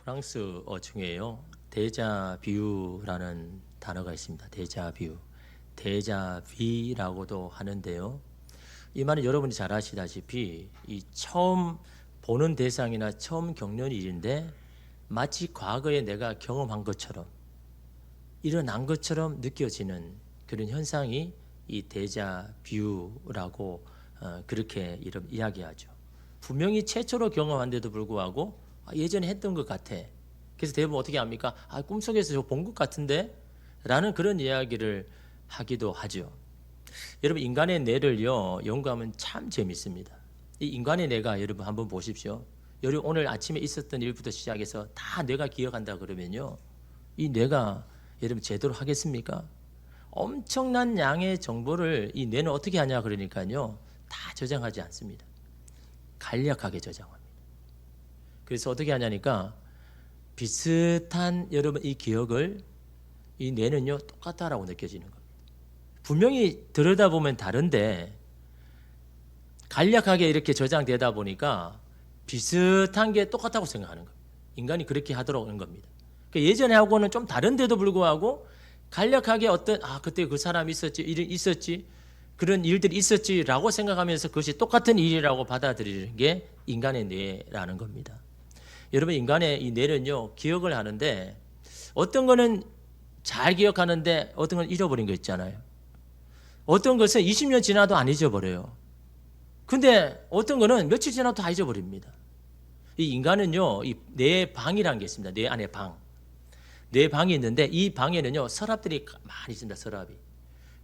프랑스어 중에요. 데자뷰라는 단어가 있습니다. 데자뷰. 데자비라고도 하는데요. 이 말은 여러분이 잘 아시다시피 이 처음 보는 대상이나 처음 겪는 일인데 마치 과거에 내가 경험한 것처럼 일어난 것처럼 느껴지는 그런 현상이 이 데자뷰라고 그렇게 이야기하죠. 분명히 최초로 경험한데도 불구하고 예전에 했던 것 같아. 그래서 대부분 어떻게 합니까? 꿈속에서 저 본 것 같은데? 라는 그런 이야기를 하기도 하죠. 여러분 인간의 뇌를요 연구하면 참 재밌습니다. 이 인간의 뇌가 여러분 한번 보십시오. 여러분 오늘 아침에 있었던 일부터 시작해서 다 뇌가 기억한다 그러면요 이 뇌가 여러분 제대로 하겠습니까? 엄청난 양의 정보를 이 뇌는 어떻게 하냐 그러니까요 다 저장하지 않습니다. 간략하게 저장합니다. 그래서 어떻게 하냐니까 비슷한 여러분 이 기억을 이 뇌는요 똑같다라고 느껴지는 겁니다. 분명히 들여다보면 다른데 간략하게 이렇게 저장되다 보니까 비슷한 게 똑같다고 생각하는 겁니다. 인간이 그렇게 하도록 하는 겁니다. 그러니까 예전에 하고는 좀 다른데도 불구하고 간략하게 어떤 그때 그 사람이 있었지 일이 있었지 그런 일들이 있었지라고 생각하면서 그것이 똑같은 일이라고 받아들이는 게 인간의 뇌라는 겁니다. 여러분 인간의 이 뇌는요 기억을 하는데 어떤 거는 잘 기억하는데 어떤 건 잃어버린 거 있잖아요. 어떤 것은 20년 지나도 안 잊어버려요. 근데 어떤 거는 며칠 지나도 다 잊어버립니다. 이 인간은요 이 뇌 방이라는 게 있습니다. 뇌 안에 방. 뇌 방이 있는데 이 방에는요 서랍들이 많이 있습니다. 서랍이.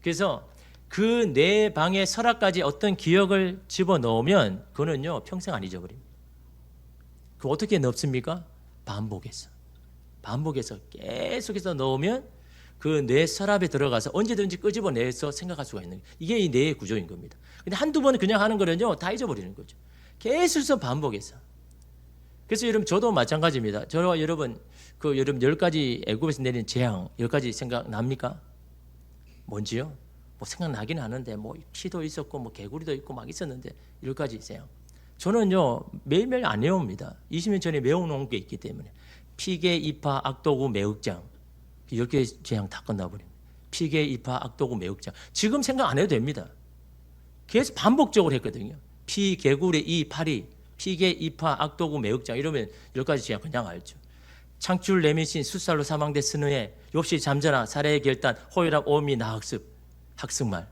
그래서 그 뇌 방에 서랍까지 어떤 기억을 집어넣으면 그거는요 평생 안 잊어버립니다. 그 어떻게 넣습니까? 반복해서 계속해서 넣으면 그 뇌 서랍에 들어가서 언제든지 끄집어내서 생각할 수가 있는 이게 이 뇌의 구조인 겁니다. 근데 한두 번 그냥 하는 거는요 다 잊어버리는 거죠. 계속해서 반복해서. 그래서 여러분 저도 마찬가지입니다. 저와 여러분 여러분 10가지 애굽에서 내린 재앙 10가지 생각납니까? 뭔지요? 뭐 생각나긴 하는데 뭐 피도 있었고 뭐 개구리도 있고 막 있었는데 10가지 재앙. 저는요 매일매일 안 외웁니다. 20년 전에 외워놓은 게 있기 때문에 피계, 이파, 악도구, 매흑장 10개의 재앙 다 끝나버립니다. 피계, 이파, 악도구, 매흑장 지금 생각 안 해도 됩니다. 계속 반복적으로 했거든요. 피, 개구리, 이, 파리 피계, 이파, 악도구, 매흑장 이러면 10가지 재앙 그냥 알죠. 창출, 레미신, 숫살로 사망대 스느에 욥시 잠자나 사례의 결단, 호혈압, 오미, 나학습 학습말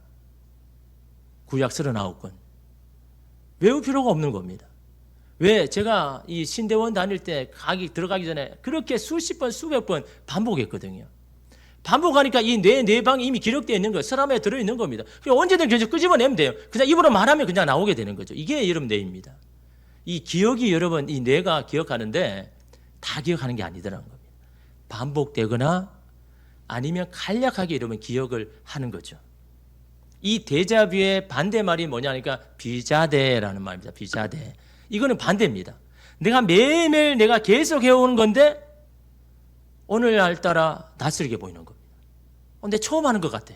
구약 39권 외울 필요가 없는 겁니다. 왜? 제가 이 신대원 다닐 때 들어가기 전에 그렇게 수십 번, 수백 번 반복했거든요. 반복하니까 이 뇌방이 이미 기록되어 있는 거예요. 서랍에 들어있는 겁니다. 언제든 계속 끄집어내면 돼요. 그냥 입으로 말하면 그냥 나오게 되는 거죠. 이게 여러분 뇌입니다. 이 기억이 여러분 이 뇌가 기억하는데 다 기억하는 게 아니더라는 겁니다. 반복되거나 아니면 간략하게 여러분 기억을 하는 거죠. 이 데자뷰의 반대말이 뭐냐니까 비자대라는 말입니다. 비자대. 이거는 반대입니다. 내가 매일매일 내가 계속 해오는 건데 오늘날따라 낯설게 보이는 겁니다. 근데 처음 하는 것 같아.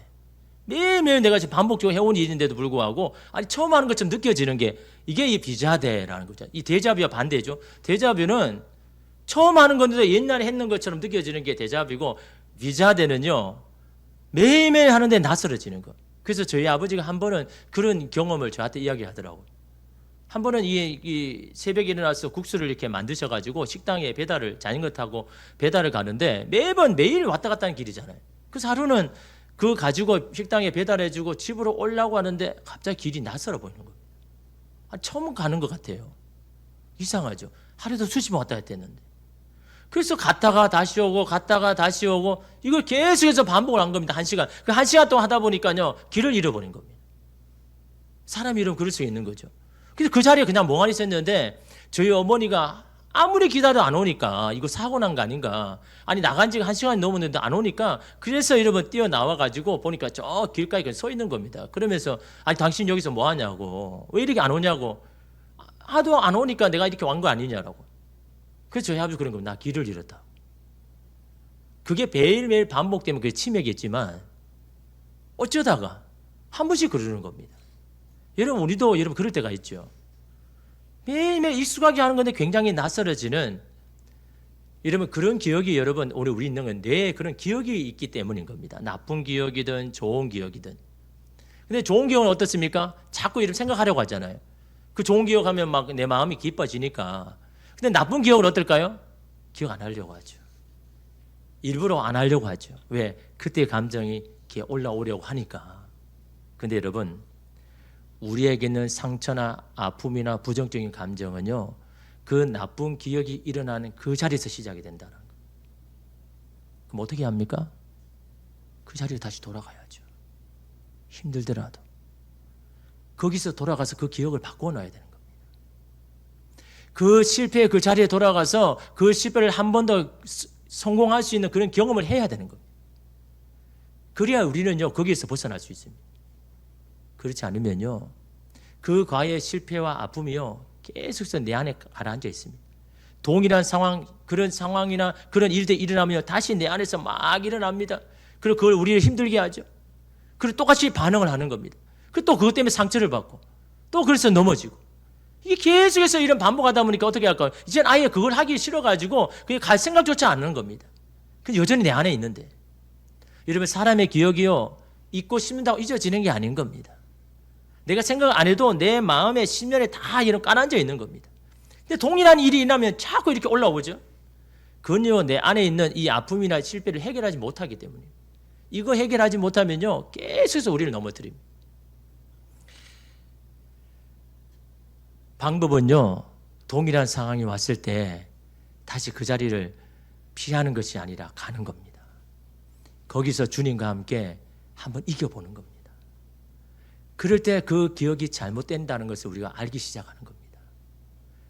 매일매일 내가 지금 반복적으로 해온 일인데도 불구하고 처음 하는 것처럼 느껴지는 게 이게 이 비자대라는 거죠. 이 데자뷰와 반대죠. 데자뷰는 처음 하는 건데도 옛날에 했는 것처럼 느껴지는 게 데자뷰고 비자대는요 매일매일 하는데 낯설어지는 거. 그래서 저희 아버지가 한 번은 그런 경험을 저한테 이야기하더라고요. 한 번은 이 새벽에 일어나서 국수를 이렇게 만드셔가지고 식당에 자전거 타고 배달을 가는데 매일 왔다 갔다 하는 길이잖아요. 그래서 하루는 그거 가지고 식당에 배달해주고 집으로 오려고 하는데 갑자기 길이 낯설어 보이는 거예요. 처음 가는 것 같아요. 이상하죠. 하루도 수십 번 왔다 갔다 했는데. 그래서 갔다가 다시 오고 이걸 계속해서 반복을 한 겁니다. 1시간. 그 1시간 동안 하다 보니까요 길을 잃어버린 겁니다. 사람이 이러면 그럴 수 있는 거죠. 그래서 그 자리에 그냥 멍하니 있었는데 저희 어머니가 아무리 기다려도 안 오니까 이거 사고 난 거 아닌가. 나간 지가 1시간이 넘었는데 안 오니까 그래서 여러분 뛰어나와가지고 보니까 저 길가에 서 있는 겁니다. 그러면서 당신 여기서 뭐 하냐고. 왜 이렇게 안 오냐고. 하도 안 오니까 내가 이렇게 완 거 아니냐라고. 그래서 저희 아버지 그런 겁니다. 나 길을 잃었다. 그게 매일매일 반복되면 그게 치매겠지만 어쩌다가 한 번씩 그러는 겁니다. 우리도 그럴 때가 있죠. 매일매일 익숙하게 하는 건데 굉장히 낯설어지는 여러분 그런 기억이 여러분 오늘 우리 있는 건 뇌에 그런 기억이 있기 때문인 겁니다. 나쁜 기억이든 좋은 기억이든. 근데 좋은 기억은 어떻습니까? 자꾸 이렇게 생각하려고 하잖아요. 그 좋은 기억하면 막 내 마음이 기뻐지니까. 근데 나쁜 기억은 어떨까요? 기억 안 하려고 하죠. 일부러 안 하려고 하죠. 왜? 그때 감정이 이렇게 올라오려고 하니까. 근데 여러분 우리에게는 상처나 아픔이나 부정적인 감정은요, 그 나쁜 기억이 일어나는 그 자리에서 시작이 된다는 거예요. 그럼 어떻게 합니까? 그 자리로 다시 돌아가야죠. 힘들더라도. 거기서 돌아가서 그 기억을 바꿔놔야 되는 겁니다. 그 실패의 그 자리에 돌아가서 그 실패를 한 번 더 성공할 수 있는 그런 경험을 해야 되는 겁니다. 그래야 우리는요, 거기에서 벗어날 수 있습니다. 그렇지 않으면요, 그 과거의 실패와 아픔이요, 계속해서 내 안에 가라앉아 있습니다. 동일한 상황, 그런 상황이나 그런 일들이 일어나면 다시 내 안에서 막 일어납니다. 그리고 그걸 우리를 힘들게 하죠. 그리고 똑같이 반응을 하는 겁니다. 그리고 또 그것 때문에 상처를 받고, 또 그래서 넘어지고. 이게 계속해서 이런 반복하다 보니까 어떻게 할까요? 이제는 아예 그걸 하기 싫어가지고 그게 갈 생각조차 안 하는 겁니다. 근데 여전히 내 안에 있는데. 여러분, 사람의 기억이요, 잊고 싶는다고 잊어지는 게 아닌 겁니다. 내가 생각 안 해도 내 마음의 심연에 다 이런 깔아앉아 있는 겁니다. 근데 동일한 일이 일어나면 자꾸 이렇게 올라오죠. 그건요, 내 안에 있는 이 아픔이나 실패를 해결하지 못하기 때문에. 이거 해결하지 못하면요, 계속해서 우리를 넘어뜨립니다. 방법은요, 동일한 상황이 왔을 때 다시 그 자리를 피하는 것이 아니라 가는 겁니다. 거기서 주님과 함께 한번 이겨보는 겁니다. 그럴 때 그 기억이 잘못된다는 것을 우리가 알기 시작하는 겁니다.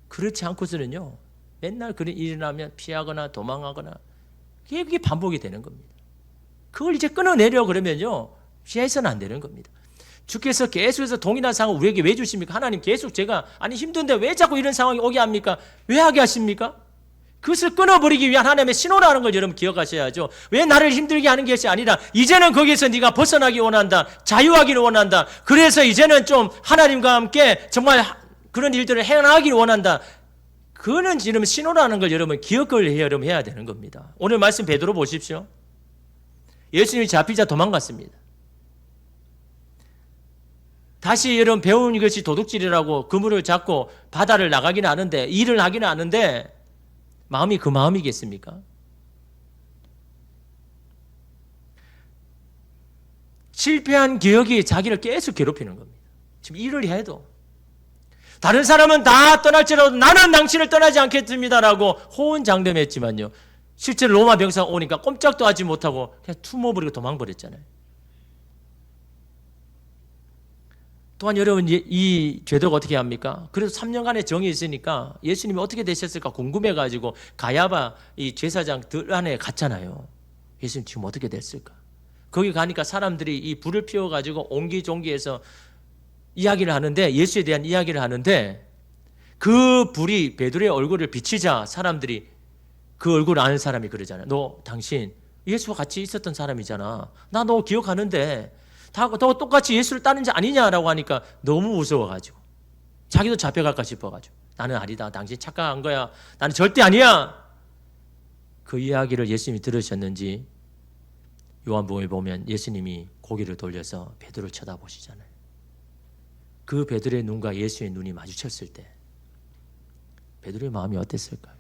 그렇지 않고서는요, 맨날 그런 일이 일어나면 피하거나 도망하거나 그게 반복이 되는 겁니다. 그걸 이제 끊어내려고 그러면요, 피해서는 안 되는 겁니다. 주께서 계속해서 동일한 상황을 우리에게 왜 주십니까? 하나님 계속 제가 아니 힘든데 왜 자꾸 이런 상황이 오게 합니까? 왜 하게 하십니까? 그것을 끊어버리기 위한 하나님의 신호라는 걸 여러분 기억하셔야죠. 왜 나를 힘들게 하는 것이 아니라 이제는 거기에서 네가 벗어나기 원한다. 자유하기를 원한다. 그래서 이제는 좀 하나님과 함께 정말 그런 일들을 해나가기를 원한다. 그거는 여러분 신호라는 걸 여러분 기억을 여러분 해야 되는 겁니다. 오늘 말씀 베드로 보십시오. 예수님이 잡히자 도망갔습니다. 다시 여러분 배운 것이 도둑질이라고 그물을 잡고 바다를 나가기는 하는데 일을 하기는 하는데 마음이 그 마음이겠습니까? 실패한 기억이 자기를 계속 괴롭히는 겁니다. 지금 일을 해도 다른 사람은 다 떠날지라도 나는 당신을 떠나지 않겠습니다라고 호언장담했지만요, 실제로 로마 병사가 오니까 꼼짝도 하지 못하고 그냥 투모버리고 도망버렸잖아요. 또한 여러분 이 죄도가 어떻게 합니까? 그래도 3년간의 정이 있으니까 예수님이 어떻게 되셨을까 궁금해가지고 가야바 이 제사장들 안에 갔잖아요. 예수님 지금 어떻게 됐을까? 거기 가니까 사람들이 이 불을 피워가지고 옹기종기해서 이야기를 하는데, 예수에 대한 이야기를 하는데, 그 불이 베드로의 얼굴을 비치자 사람들이 그 얼굴을 아는 사람이 그러잖아요. 너 당신 예수와 같이 있었던 사람이잖아. 나 너 기억하는데 다 똑같이 예수를 따는 자 아니냐라고 하니까 너무 무서워가지고 자기도 잡혀갈까 싶어가지고 나는 아니다. 당신 착각한 거야. 나는 절대 아니야. 그 이야기를 예수님이 들으셨는지 요한복음에 보면 예수님이 고개를 돌려서 베드로를 쳐다보시잖아요. 그 베드로의 눈과 예수의 눈이 마주쳤을 때 베드로의 마음이 어땠을까요?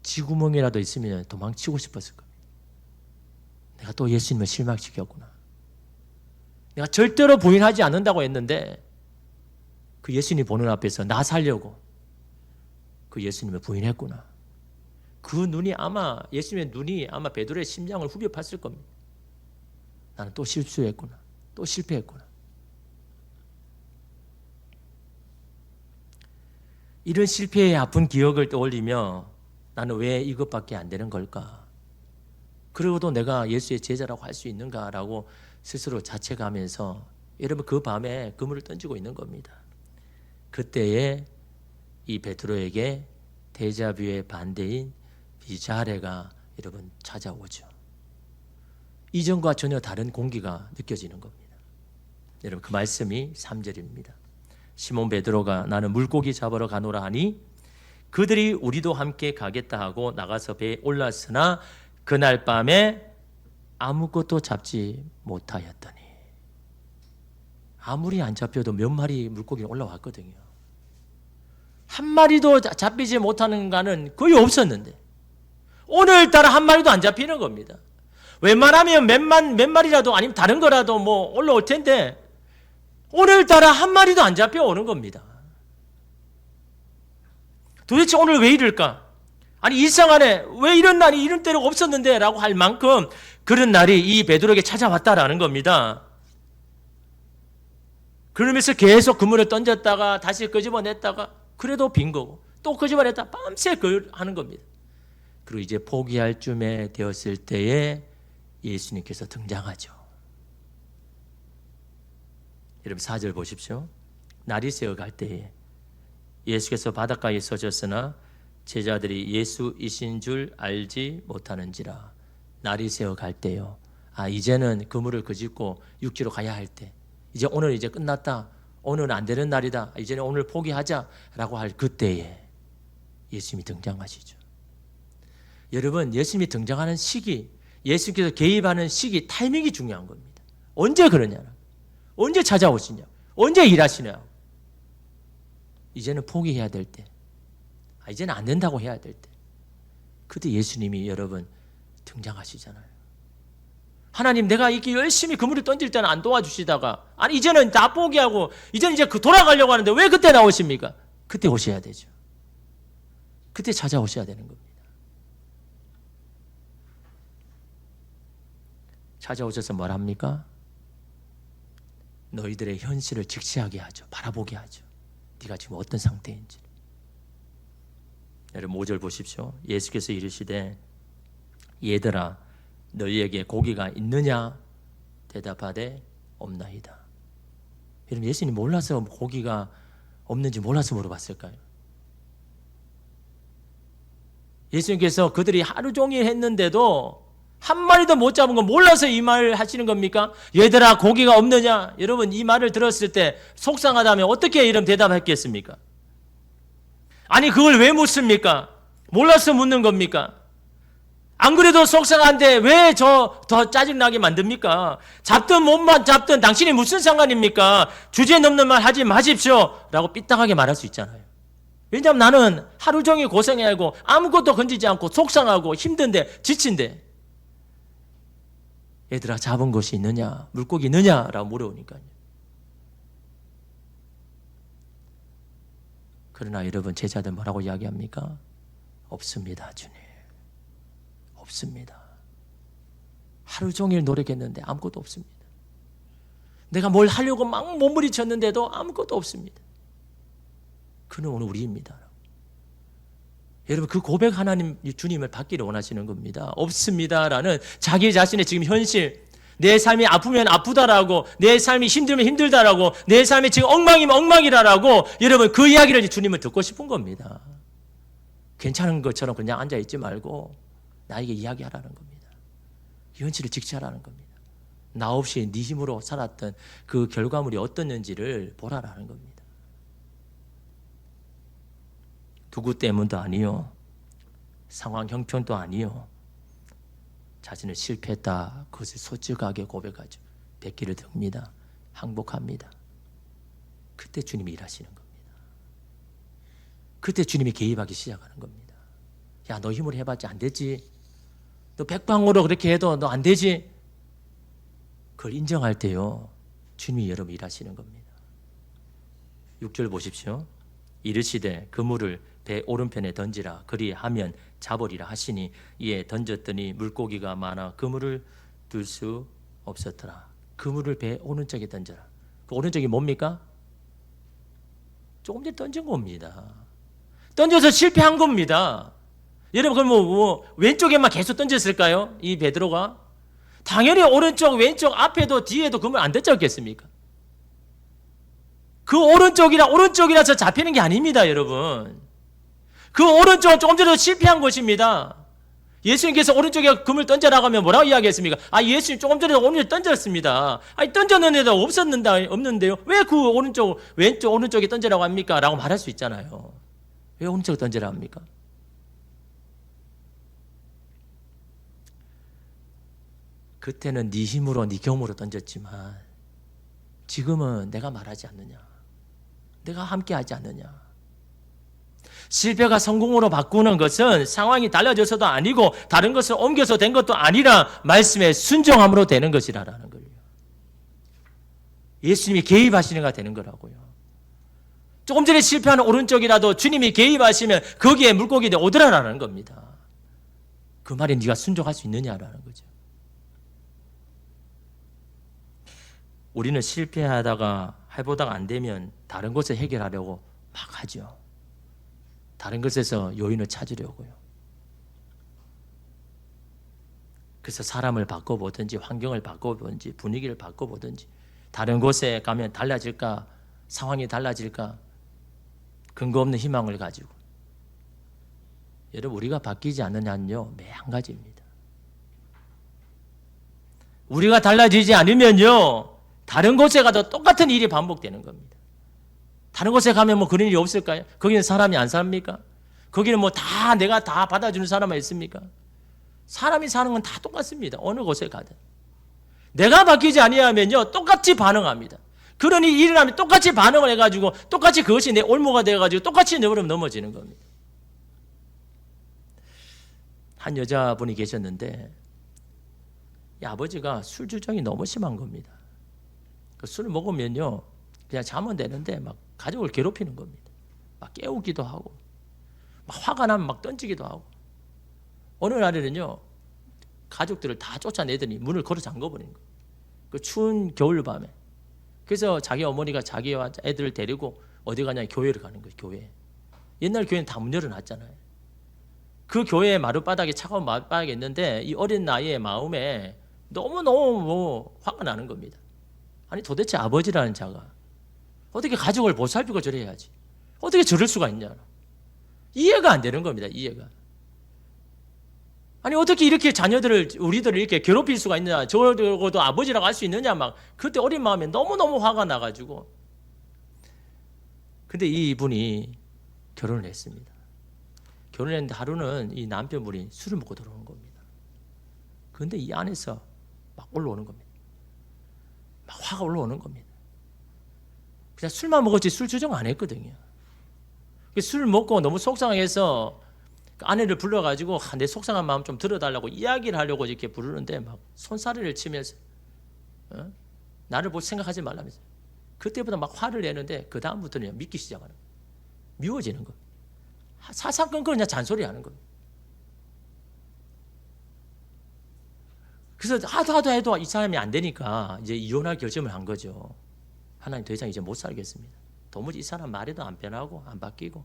쥐구멍이라도 있으면 도망치고 싶었을 겁니다. 내가 또 예수님을 실망시켰구나. 내가 절대로 부인하지 않는다고 했는데 그 예수님 보는 앞에서 나 살려고 그 예수님을 부인했구나. 그 눈이 아마 예수님의 눈이 아마 베드로의 심장을 후벼 팠을 겁니다. 나는 또 실수했구나. 또 실패했구나. 이런 실패의 아픈 기억을 떠올리며 나는 왜 이것밖에 안 되는 걸까? 그러고도 내가 예수의 제자라고 할 수 있는가라고 스스로 자책하면서 여러분 그 밤에 그물을 던지고 있는 겁니다. 그때에 이 베드로에게 데자뷰의 반대인 비자레가 여러분 찾아오죠. 이전과 전혀 다른 공기가 느껴지는 겁니다. 여러분 그 말씀이 3절입니다. 시몬 베드로가 나는 물고기 잡으러 가노라 하니 그들이 우리도 함께 가겠다 하고 나가서 배에 올랐으나 그날 밤에 아무것도 잡지 못하였더니. 아무리 안 잡혀도 몇 마리 물고기가 올라왔거든요. 한 마리도 잡히지 못하는 가는 거의 없었는데 오늘따라 한 마리도 안 잡히는 겁니다. 웬만하면 몇 마리라도 아니면 다른 거라도 뭐 올라올 텐데 오늘따라 한 마리도 안 잡혀오는 겁니다. 도대체 오늘 왜 이럴까? 아니 이상하네. 왜 이런 날이 이런 때가 없었는데 라고 할 만큼 그런 날이 이 베드로에게 찾아왔다라는 겁니다. 그러면서 계속 그물을 던졌다가 다시 끄집어냈다가 그래도 빈 거고 또 끄집어냈다가 밤새 하는 겁니다. 그리고 이제 포기할 쯤에 되었을 때에 예수님께서 등장하죠. 여러분 4절 보십시오. 날이 새어갈 때에 예수께서 바닷가에 서셨으나 제자들이 예수이신 줄 알지 못하는지라. 날이 새어갈 때요. 이제는 그물을 끄집고 육지로 가야 할 때. 이제 오늘 이제 끝났다. 오늘은 안 되는 날이다. 이제는 오늘 포기하자라고 할 그때에 예수님이 등장하시죠. 여러분 예수님이 등장하는 시기, 예수님께서 개입하는 시기, 타이밍이 중요한 겁니다. 언제 그러냐, 언제 찾아오시냐, 언제 일하시냐. 이제는 포기해야 될 때, 이제는 안 된다고 해야 될 때, 그때 예수님이 여러분 등장하시잖아요. 하나님 내가 이렇게 열심히 그물을 던질 때는 안 도와주시다가 아니 이제는 다 포기하고 이제는 이제 돌아가려고 하는데 왜 그때 나오십니까? 그때 오셔야 되죠. 그때 찾아오셔야 되는 겁니다. 찾아오셔서 뭘 합니까? 너희들의 현실을 직시하게 하죠. 바라보게 하죠. 네가 지금 어떤 상태인지. 여러분 5절 보십시오. 예수께서 이르시되 얘들아 너희에게 고기가 있느냐? 대답하되 없나이다. 여러분 예수님 몰라서 고기가 없는지 몰라서 물어봤을까요? 예수님께서 그들이 하루 종일 했는데도 한 마리도 못 잡은 거 몰라서 이 말을 하시는 겁니까? 얘들아 고기가 없느냐? 여러분 이 말을 들었을 때 속상하다면 어떻게 이런 대답했겠습니까? 아니 그걸 왜 묻습니까? 몰라서 묻는 겁니까? 안 그래도 속상한데 왜 더 짜증나게 만듭니까? 잡든 못만 잡든 당신이 무슨 상관입니까? 주제 넘는 말 하지 마십시오 라고 삐딱하게 말할 수 있잖아요. 왜냐하면 나는 하루 종일 고생해야 하고 아무것도 건지지 않고 속상하고 힘든데 지친데 얘들아 잡은 것이 있느냐? 물고기 있느냐? 라고 물어오니까요. 그러나 여러분 제자들 뭐라고 이야기합니까? 없습니다 주님. 없습니다. 하루 종일 노력했는데 아무것도 없습니다. 내가 뭘 하려고 막 몸부림쳤는데도 아무것도 없습니다. 그는 오늘 우리입니다. 여러분 그 고백 하나님 주님을 받기를 원하시는 겁니다. 없습니다라는 자기 자신의 지금 현실, 내 삶이 아프면 아프다라고, 내 삶이 힘들면 힘들다라고, 내 삶이 지금 엉망이면 엉망이라라고 여러분 그 이야기를 주님은 듣고 싶은 겁니다. 괜찮은 것처럼 그냥 앉아있지 말고 나에게 이야기하라는 겁니다. 현실을 직시하라는 겁니다. 나 없이 네 힘으로 살았던 그 결과물이 어떻는지를 보라라는 겁니다. 두구 때문도 아니요. 상황 형편도 아니요. 자신을 실패했다. 그것을 솔직하게 고백하죠. 백기를 듭니다. 항복합니다. 그때 주님이 일하시는 겁니다. 그때 주님이 개입하기 시작하는 겁니다. 야, 너 힘으로 해봤지 안 되지. 너 백방으로 그렇게 해도 너 안 되지. 그걸 인정할 때요. 주님이 여러분 일하시는 겁니다. 6절 보십시오. 이르시되 그물을 배 오른편에 던지라 그리하면 잡으리라 하시니 이에 던졌더니 물고기가 많아 그물을 들 수 없었더라. 그물을 배 오른쪽에 던져라. 그 오른쪽이 뭡니까? 조금 전에 던진 겁니다. 던져서 실패한 겁니다. 여러분 그럼 뭐 왼쪽에만 계속 던졌을까요? 이 베드로가? 당연히 오른쪽 왼쪽 앞에도 뒤에도 그물 안 던졌겠습니까? 그 오른쪽이라서 잡히는 게 아닙니다, 여러분. 그 오른쪽은 조금 전에 실패한 것입니다. 예수님께서 오른쪽에 금을 던져라고 하면 뭐라고 이야기했습니까? 예수님 조금 전에 오른쪽에 던졌습니다. 던졌는데도 없는데요. 왜 그 왼쪽 오른쪽에 던져라고 합니까? 라고 말할 수 있잖아요. 왜 오른쪽 던지라 합니까? 그때는 네 힘으로 네 경험으로 던졌지만 지금은 내가 말하지 않느냐, 내가 함께하지 않느냐. 실패가 성공으로 바꾸는 것은 상황이 달라져서도 아니고 다른 것을 옮겨서 된 것도 아니라 말씀에 순종함으로 되는 것이라는 거예요. 예수님이 개입하시는가 되는 거라고요. 조금 전에 실패하는 오른쪽이라도 주님이 개입하시면 거기에 물고기들이 오더라라는 겁니다. 그 말에 네가 순종할 수 있느냐라는 거죠. 우리는 실패하다가 해보다가 안 되면 다른 것을 해결하려고 막 하죠. 다른 것에서 요인을 찾으려고요. 그래서 사람을 바꿔보든지 환경을 바꿔보든지 분위기를 바꿔보든지 다른 곳에 가면 달라질까, 상황이 달라질까, 근거 없는 희망을 가지고. 여러분, 우리가 바뀌지 않느냐는요, 매 한 가지입니다. 우리가 달라지지 않으면요, 다른 곳에 가도 똑같은 일이 반복되는 겁니다. 다른 곳에 가면 뭐 그런 일이 없을까요? 거기는 사람이 안 삽니까? 거기는 뭐 다 내가 다 받아주는 사람만 있습니까? 사람이 사는 건 다 똑같습니다. 어느 곳에 가든. 내가 바뀌지 아니하면요, 똑같이 반응합니다. 그런 일이 일어나면 똑같이 반응을 해가지고 똑같이 그것이 내 올무가 돼가지고 똑같이 넘어지는 겁니다. 한 여자분이 계셨는데 이 아버지가 술 주정이 너무 심한 겁니다. 그 술 먹으면요, 그냥 자면 되는데 막 가족을 괴롭히는 겁니다. 막 깨우기도 하고, 막 화가 나면 막 던지기도 하고. 어느 날에는요, 가족들을 다 쫓아내더니 문을 걸어 잠궈버리는 거예요. 그 추운 겨울밤에. 그래서 자기 어머니가 자기와 애들을 데리고 어디 가냐, 교회를 가는 거예요. 교회. 옛날 교회는 다 문 열어놨잖아요. 그 교회 마룻바닥에 차가운 마룻바닥에 있는데 이 어린 나이의 마음에 너무너무 뭐 화가 나는 겁니다. 아니 도대체 아버지라는 자가 어떻게 가족을 보살피고 저래야지, 어떻게 저럴 수가 있냐, 이해가 안 되는 겁니다. 이해가. 아니 어떻게 이렇게 자녀들을, 우리들을 이렇게 괴롭힐 수가 있느냐, 저것도 아버지라고 할 수 있느냐, 막 그때 어린 마음에 너무너무 화가 나가지고. 근데 이분이 결혼을 했습니다. 결혼했는데 하루는 이 남편분이 술을 먹고 들어오는 겁니다. 그런데 이 안에서 막 올라오는 겁니다. 막 화가 올라오는 겁니다. 그냥 술만 먹었지 술 주정 안 했거든요. 술 먹고 너무 속상해서 아내를 불러가지고 내 속상한 마음 좀 들어달라고 이야기를 하려고 이렇게 부르는데 막 손사래를 치면서 나를 볼 생각하지 말라면서. 그때부터 막 화를 내는데 그 다음부터는 믿기 시작하는 거예요. 미워지는 거예요. 사사건건 그냥 잔소리하는 거예요. 그래서 하도 해도 이 사람이 안 되니까 이제 이혼할 결심을 한 거죠. 하나님 더 이상 이제 못 살겠습니다. 도무지 이 사람 말에도 안 변하고 안 바뀌고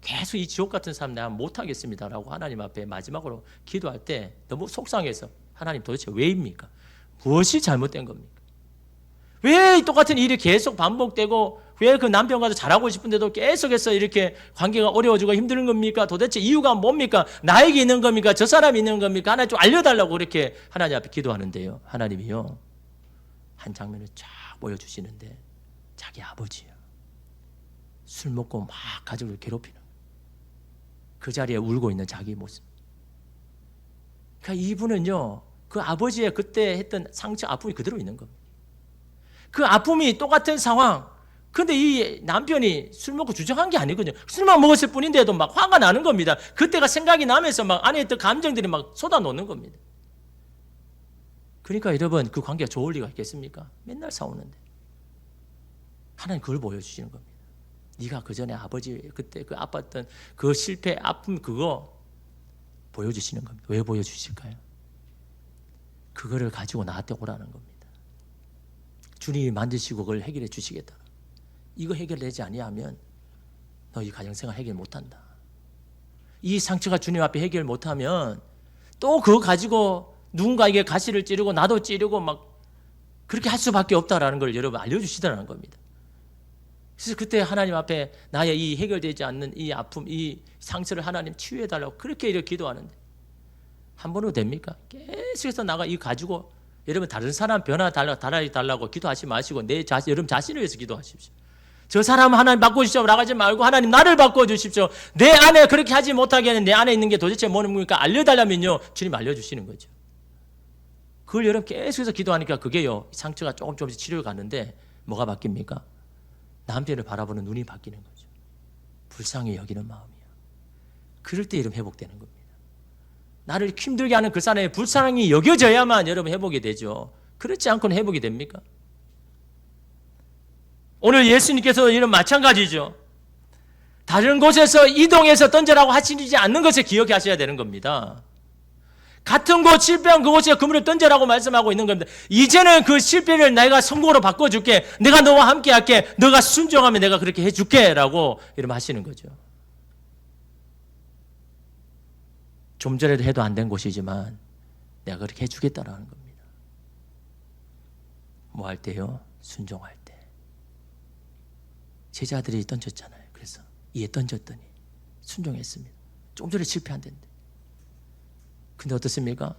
계속 이 지옥 같은 사람 내가 못 하겠습니다라고 하나님 앞에 마지막으로 기도할 때 너무 속상해서 하나님 도대체 왜입니까? 무엇이 잘못된 겁니까? 왜 똑같은 일이 계속 반복되고 왜 그 남편과도 잘하고 싶은데도 계속해서 이렇게 관계가 어려워지고 힘든 겁니까? 도대체 이유가 뭡니까? 나에게 있는 겁니까? 저 사람이 있는 겁니까? 하나님 좀 알려달라고 그렇게 하나님 앞에 기도하는데요. 하나님이요, 한 장면을 쫙 보여주시는데 자기 아버지요, 술 먹고 막 가족을 괴롭히는 그 자리에 울고 있는 자기 모습. 그러니까 이분은요, 그 아버지의 그때 했던 상처, 아픔이 그대로 있는 겁니다. 그 아픔이 똑같은 상황. 근데 이 남편이 술 먹고 주정한 게 아니거든요. 술만 먹었을 뿐인데도 막 화가 나는 겁니다. 그때가 생각이 나면서 막 안에 있던 감정들이 막 쏟아놓는 겁니다. 그러니까 여러분, 그 관계가 좋을 리가 있겠습니까? 맨날 싸우는데. 하나님 그걸 보여주시는 겁니다. 네가 그 전에 아버지 그때 그 아팠던 그 실패, 아픔 그거 보여주시는 겁니다. 왜 보여주실까요? 그거를 가지고 나한테 오라는 겁니다. 주님이 만드시고 그걸 해결해 주시겠다. 이거 해결되지 아니하면 너 이 가정생활 해결 못한다. 이 상처가 주님 앞에 해결 못하면 또 그거 가지고 누군가에게 가시를 찌르고 나도 찌르고 막 그렇게 할 수밖에 없다라는 걸 여러분 알려주시더라는 겁니다. 그래서 그때 하나님 앞에 나의 이 해결되지 않는 이 아픔, 이 상처를 하나님 치유해달라고 그렇게 이렇게 기도하는데 한 번으로 됩니까? 계속해서 나가 이 가지고 여러분 다른 사람 변화 달라고 기도하지 마시고 여러분 자신을 위해서 기도하십시오. 저 사람 하나님 바꿔주십시오 나가지 말고 하나님 나를 바꿔주십시오. 내 안에 그렇게 하지 못하게 하는 내 안에 있는 게 도대체 뭡니까? 알려달라면요 주님 알려주시는 거죠. 그걸 여러분 계속해서 기도하니까 그게요 상처가 조금씩 치료가 가는데 뭐가 바뀝니까? 남편을 바라보는 눈이 바뀌는 거죠. 불쌍히 여기는 마음이야. 그럴 때 여러분 회복되는 겁니다. 나를 힘들게 하는 그 사람의 불쌍히 여겨져야만 여러분 회복이 되죠. 그렇지 않고는 회복이 됩니까? 오늘 예수님께서 이런 마찬가지죠. 다른 곳에서 이동해서 던져라고 하시지 않는 것을 기억하셔야 되는 겁니다. 같은 곳 실패한 그곳에 그물을 던져라고 말씀하고 있는 겁니다. 이제는 그 실패를 내가 성공으로 바꿔줄게. 내가 너와 함께 할게. 너가 순종하면 내가 그렇게 해줄게 라고 이러면 하시는 거죠. 좀 전에도 해도 안 된 곳이지만 내가 그렇게 해주겠다라는 겁니다. 뭐 할 때요? 순종할 때. 제자들이 던졌잖아요. 그래서 이에 던졌더니 순종했습니다. 좀 전에 실패한다는데. 근데 어떻습니까?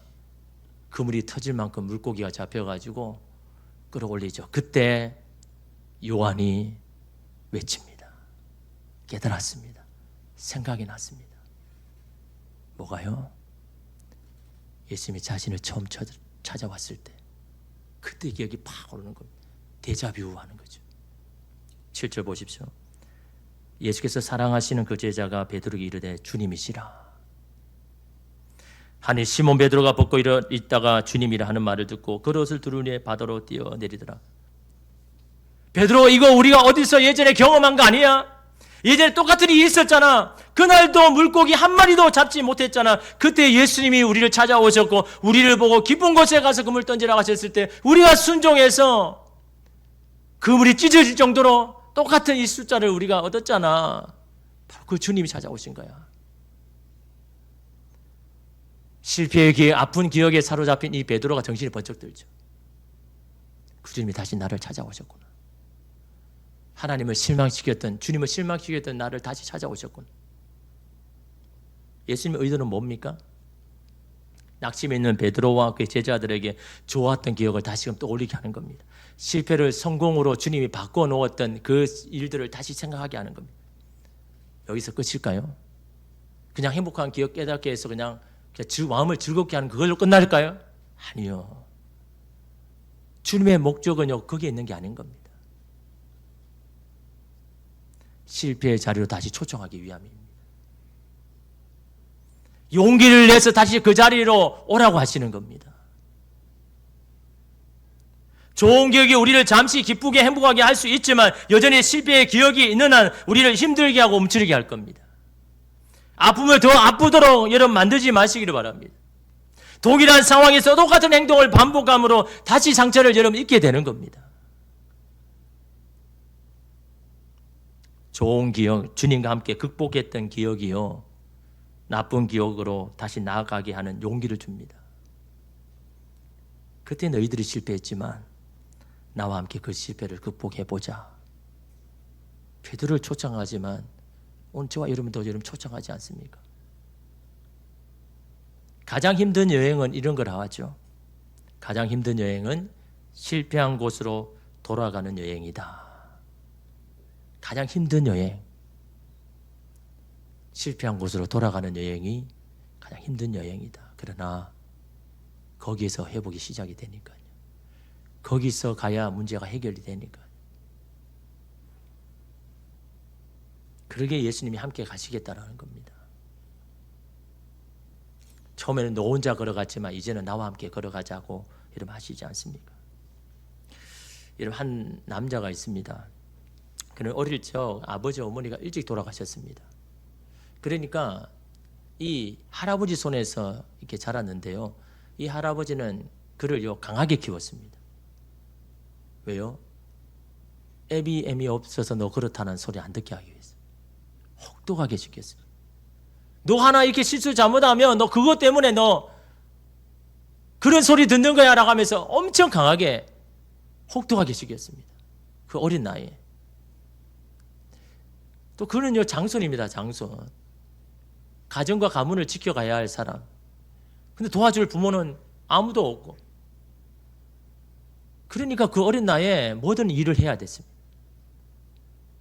그물이 터질 만큼 물고기가 잡혀가지고 끌어올리죠. 그때 요한이 외칩니다. 깨달았습니다. 생각이 났습니다. 뭐가요? 예수님이 자신을 처음 찾아왔을 때 그때 기억이 팍 오르는 겁니다. 데자뷰 하는 거죠. 7절 보십시오. 예수께서 사랑하시는 그 제자가 베드로에게 이르되 주님이시라 하니 시몬 베드로가 벗고 있다가 주님이라 하는 말을 듣고 그릇을 두루니 바다로 뛰어내리더라. 베드로 이거 우리가 어디서 예전에 경험한 거 아니야? 예전에 똑같은 일이 있었잖아. 그날도 물고기 한 마리도 잡지 못했잖아. 그때 예수님이 우리를 찾아오셨고 우리를 보고 깊은 곳에 가서 그물 던지라고 하셨을 때 우리가 순종해서 그물이 찢어질 정도로 똑같은 이 숫자를 우리가 얻었잖아. 바로 그 주님이 찾아오신 거야. 실패의 기회, 아픈 기억에 사로잡힌 이 베드로가 정신이 번쩍 들죠. 그 주님이 다시 나를 찾아오셨구나. 하나님을 실망시켰던, 주님을 실망시켰던 나를 다시 찾아오셨구나. 예수님의 의도는 뭡니까? 낙심에 있는 베드로와 그의 제자들에게 좋았던 기억을 다시금 떠올리게 하는 겁니다. 실패를 성공으로 주님이 바꿔놓았던 그 일들을 다시 생각하게 하는 겁니다. 여기서 끝일까요? 그냥 행복한 기억 깨닫게 해서 그냥 마음을 즐겁게 하는 그걸로 끝날까요? 아니요. 주님의 목적은요 거기에 있는 게 아닌 겁니다. 실패의 자리로 다시 초청하기 위함입니다. 용기를 내서 다시 그 자리로 오라고 하시는 겁니다. 좋은 기억이 우리를 잠시 기쁘게 행복하게 할 수 있지만 여전히 실패의 기억이 있는 한 우리를 힘들게 하고 움츠리게 할 겁니다. 아픔을 더 아프도록 여러분 만들지 마시기를 바랍니다. 동일한 상황에서 똑같은 행동을 반복함으로 다시 상처를 여러분 입게 되는 겁니다. 좋은 기억, 주님과 함께 극복했던 기억이요 나쁜 기억으로 다시 나아가게 하는 용기를 줍니다. 그때 너희들이 실패했지만 나와 함께 그 실패를 극복해보자. 베드로를 초청하지만 오늘 저와 여러분도 여러분 초청하지 않습니까? 가장 힘든 여행은 이런 걸 하죠. 가장 힘든 여행은 실패한 곳으로 돌아가는 여행이다. 가장 힘든 여행, 실패한 곳으로 돌아가는 여행이 가장 힘든 여행이다. 그러나 거기에서 회복이 시작이 되니까요. 거기서 가야 문제가 해결이 되니까요. 그러게 예수님이 함께 가시겠다라는 겁니다. 처음에는 너 혼자 걸어갔지만 이제는 나와 함께 걸어가자고 이러면 하시지 않습니까? 여러분 한 남자가 있습니다. 그는 어릴 적 아버지 어머니가 일찍 돌아가셨습니다. 그러니까 이 할아버지 손에서 이렇게 자랐는데요. 이 할아버지는 그를 강하게 키웠습니다. 왜요? 애비 없어서 너 그렇다는 소리 안 듣게 하기 위해서. 혹독하게 시켰습니다. 너 하나 이렇게 실수 잘못하면 너 그것 때문에 너 그런 소리 듣는 거야 라고 하면서 엄청 강하게 혹독하게 시켰습니다. 그 어린 나이에. 또 그는요 장손입니다. 장손. 가정과 가문을 지켜가야 할 사람. 근데 도와줄 부모는 아무도 없고. 그러니까 그 어린 나이에 모든 일을 해야 됐습니다.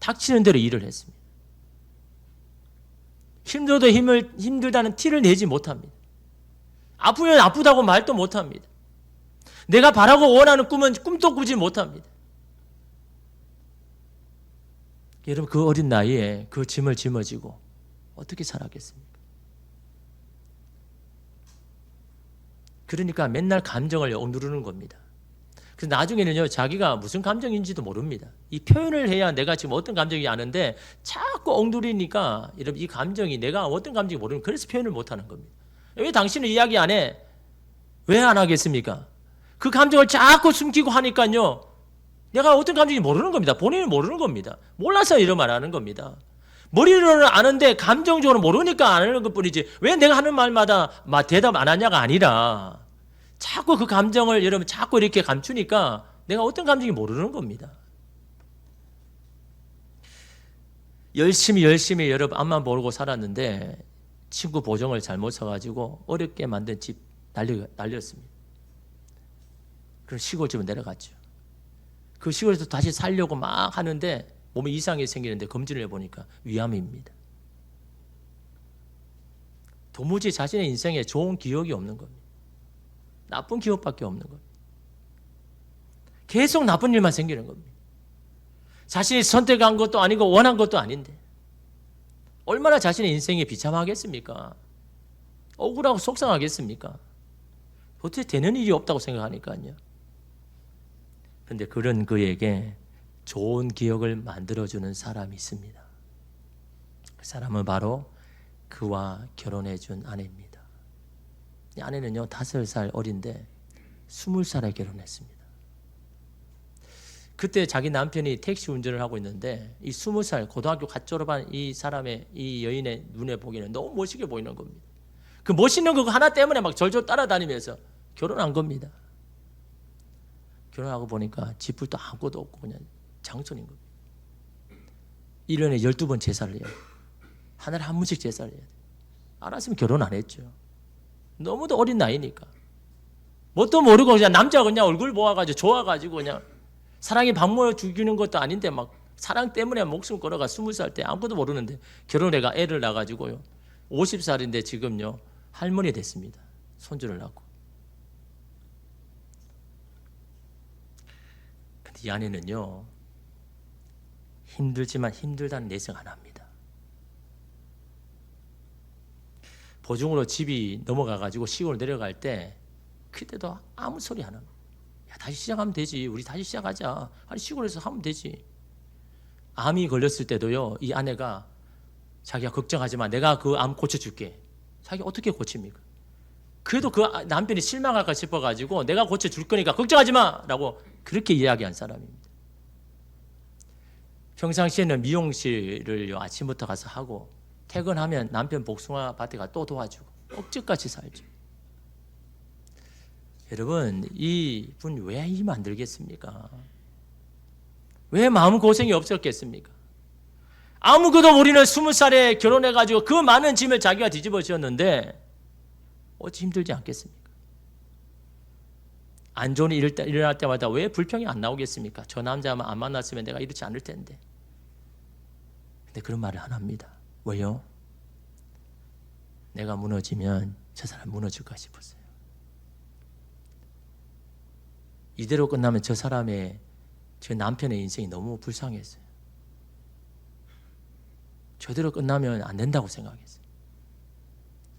닥치는 대로 일을 했습니다. 힘들어도 힘들다는 티를 내지 못합니다. 아프면 아프다고 말도 못합니다. 내가 바라고 원하는 꿈은 꿈도 꾸지 못합니다. 여러분, 그 어린 나이에 그 짐을 짊어지고 어떻게 살았겠습니까? 그러니까 맨날 감정을 억누르는 겁니다. 그래서 나중에는요, 자기가 무슨 감정인지도 모릅니다. 이 표현을 해야 내가 지금 어떤 감정인지 아는데 자꾸 억누르니까 여러분, 이 감정이 내가 어떤 감정인지 모르는, 그래서 표현을 못하는 겁니다. 왜 당신은 이야기 안 해? 왜 안 하겠습니까? 그 감정을 자꾸 숨기고 하니까요, 내가 어떤 감정인지 모르는 겁니다. 본인은 모르는 겁니다. 몰라서 이런 말 하는 겁니다. 머리로는 아는데 감정적으로 모르니까 안 하는 것뿐이지, 왜 내가 하는 말마다 대답 안 하냐가 아니라 자꾸 그 감정을 여러분 자꾸 이렇게 감추니까 내가 어떤 감정인지 모르는 겁니다. 열심히 여러분 앞만 보고 살았는데 친구 보정을 잘못 써가지고 어렵게 만든 집 날렸습니다. 그럼 시골집으로 내려갔죠. 그 시골에서 다시 살려고 막 하는데 몸에 이상이 생기는데 검진을 해보니까 위암입니다. 도무지 자신의 인생에 좋은 기억이 없는 겁니다. 나쁜 기억밖에 없는 겁니다. 계속 나쁜 일만 생기는 겁니다. 자신이 선택한 것도 아니고 원한 것도 아닌데 얼마나 자신의 인생에 비참하겠습니까? 억울하고 속상하겠습니까? 도대체 되는 일이 없다고 생각하니까요. 그런데 그런 그에게 좋은 기억을 만들어주는 사람이 있습니다. 그 사람은 바로 그와 결혼해준 아내입니다. 이 아내는요 5살 어린데 20살에 결혼했습니다. 그때 자기 남편이 택시 운전을 하고 있는데 이 20살 고등학교 갓 졸업한 이 사람의, 이 여인의 눈에 보기에는 너무 멋있게 보이는 겁니다. 그 멋있는 거 하나 때문에 막 절절 따라다니면서 결혼한 겁니다. 결혼하고 보니까 집불도 아무것도 없고 그냥 장손인 겁니다. 1년에 12번 제사를 해요. 한 달에 한 번씩 제사를 해야 돼요. 알았으면 결혼 안 했죠. 너무도 어린 나이니까. 뭣도 모르고 그냥 남자가 그냥 얼굴 모아가지고 좋아가지고 그냥 사랑이 밥 먹여 죽이는 것도 아닌데 막 사랑 때문에 목숨 걸어가 20살 때 아무것도 모르는데 결혼해가 애를 낳아가지고요. 50살인데 지금요 할머니 됐습니다. 손주를 낳고. 근데 이 아내는요 힘들지만 힘들다는 내색 안 합니다. 보증으로 집이 넘어가가지고 시골 내려갈 때 그때도 아무 소리 안 합니다. 야, 다시 시작하면 되지. 우리 다시 시작하자. 아니 시골에서 하면 되지. 암이 걸렸을 때도요 이 아내가 자기가 걱정하지 마. 내가 그 암 고쳐줄게. 자기 어떻게 고칩니까? 그래도 그 남편이 실망할까 싶어가지고 내가 고쳐줄 거니까 걱정하지 마 라고 그렇게 이야기한 사람입니다. 평상시에는 미용실을 아침부터 가서 하고 퇴근하면 남편 복숭아 밭에 가 또 도와주고 억지같이 살죠. 여러분 이분 왜 이 만들겠습니까? 왜 마음고생이 없었겠습니까? 아무것도 모르는 20살에 결혼해가지고 그 많은 짐을 자기가 뒤집어 씌웠는데 어찌 힘들지 않겠습니까? 안 좋은 일 일어날 때마다 왜 불평이 안 나오겠습니까? 저 남자 안 만났으면 내가 이렇지 않을 텐데. 근데 그런 말을 안 합니다. 왜요? 내가 무너지면 저 사람 무너질까 싶었어요. 이대로 끝나면 저 남편의 인생이 너무 불쌍했어요. 저대로 끝나면 안 된다고 생각했어요.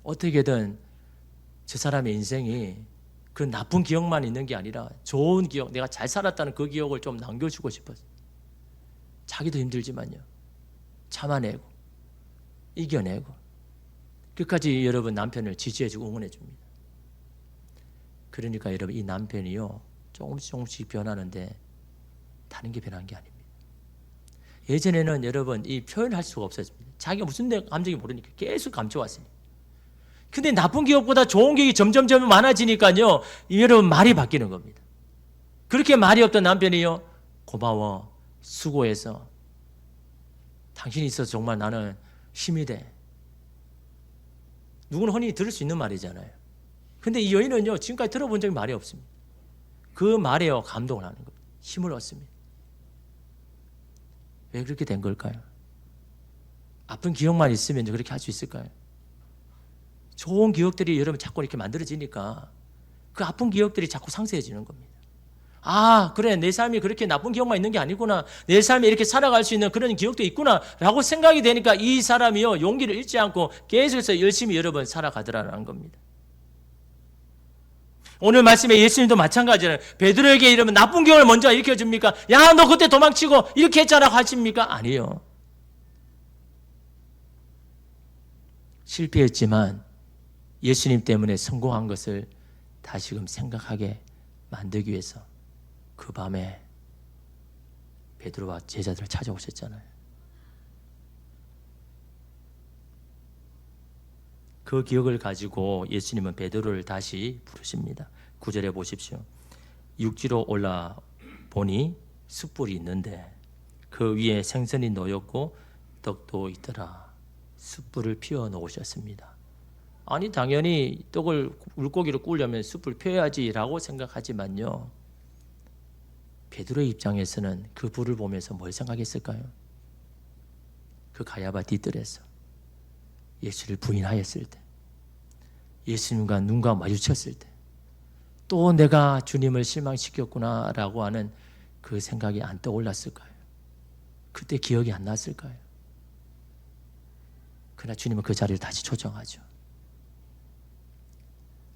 어떻게든 저 사람의 인생이 그런 나쁜 기억만 있는 게 아니라 좋은 기억, 내가 잘 살았다는 그 기억을 좀 남겨주고 싶었어요. 자기도 힘들지만요. 참아내고 이겨내고 끝까지 여러분 남편을 지지해주고 응원해줍니다. 그러니까 여러분 이 남편이요 조금씩 변하는데 다른 게 변한 게 아닙니다. 예전에는 여러분 이 표현할 수가 없었습니다. 자기가 무슨 감정이 모르니까 계속 감춰왔습니다. 근데 나쁜 기억보다 좋은 기억이 점점 많아지니까요 여러분 말이 바뀌는 겁니다. 그렇게 말이 없던 남편이요 고마워 수고해서 당신이 있어서 정말 나는 힘이 돼. 누구는 흔히 들을 수 있는 말이잖아요. 근데 이 여인은요 지금까지 들어본 적이 말이 없습니다. 그 말에요 감동을 하는 겁니다. 힘을 얻습니다. 왜 그렇게 된 걸까요? 아픈 기억만 있으면 그렇게 할 수 있을까요? 좋은 기억들이 여러분 자꾸 이렇게 만들어지니까 그 아픈 기억들이 자꾸 상쇄해지는 겁니다. 아, 그래, 내 삶이 그렇게 나쁜 기억만 있는 게 아니구나, 내 삶에 이렇게 살아갈 수 있는 그런 기억도 있구나 라고 생각이 되니까 이 사람이요, 용기를 잃지 않고 계속해서 열심히 여러분 살아가더라는 겁니다. 오늘 말씀에 예수님도 마찬가지잖아요. 베드로에게 이러면 나쁜 기억을 먼저 일으켜줍니까? 야, 너 그때 도망치고 이렇게 했잖아 하십니까? 아니에요. 실패했지만 예수님 때문에 성공한 것을 다시금 생각하게 만들기 위해서 그 밤에 베드로와 제자들을 찾아오셨잖아요. 그 기억을 가지고 예수님은 베드로를 다시 부르십니다. 9절에 보십시오. 육지로 올라 보니 숯불이 있는데 그 위에 생선이 놓였고 떡도 있더라. 숯불을 피워 놓으셨습니다. 아니, 당연히 떡을, 물고기를 구우려면 숯불 피워야지라고 생각하지만요, 베드로의 입장에서는 그 불을 보면서 뭘 생각했을까요? 그 가야바 뒤뜰에서 예수를 부인하였을 때, 예수님과 눈과 마주쳤을 때, 또 내가 주님을 실망시켰구나라고 하는 그 생각이 안 떠올랐을까요? 그때 기억이 안 났을까요? 그러나 주님은 그 자리를 다시 조정하죠.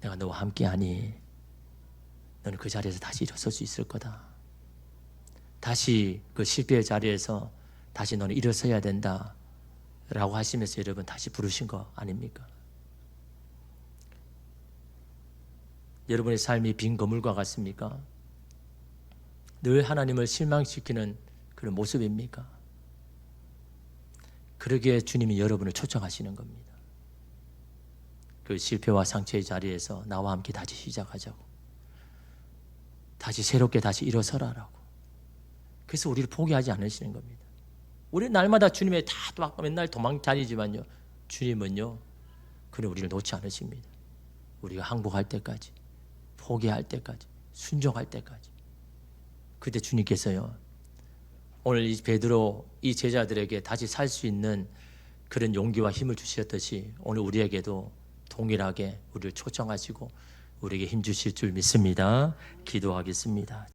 내가 너와 함께하니 너는 그 자리에서 다시 일어설 수 있을 거다. 다시 그 실패의 자리에서 다시 너는 일어서야 된다 라고 하시면서 여러분 다시 부르신 거 아닙니까? 여러분의 삶이 빈 거물과 같습니까? 늘 하나님을 실망시키는 그런 모습입니까? 그러기에 주님이 여러분을 초청하시는 겁니다. 그 실패와 상처의 자리에서 나와 함께 다시 시작하자고, 다시 새롭게 다시 일어서라라고. 그래서 우리를 포기하지 않으시는 겁니다. 우리 날마다 주님의 다 맨날 도망 다니지만요, 주님은요, 그는 우리를 놓지 않으십니다. 우리가 항복할 때까지, 포기할 때까지, 순종할 때까지. 그때 주님께서요, 오늘 이 베드로, 이 제자들에게 다시 살 수 있는 그런 용기와 힘을 주셨듯이 오늘 우리에게도 동일하게 우리를 초청하시고 우리에게 힘 주실 줄 믿습니다. 기도하겠습니다.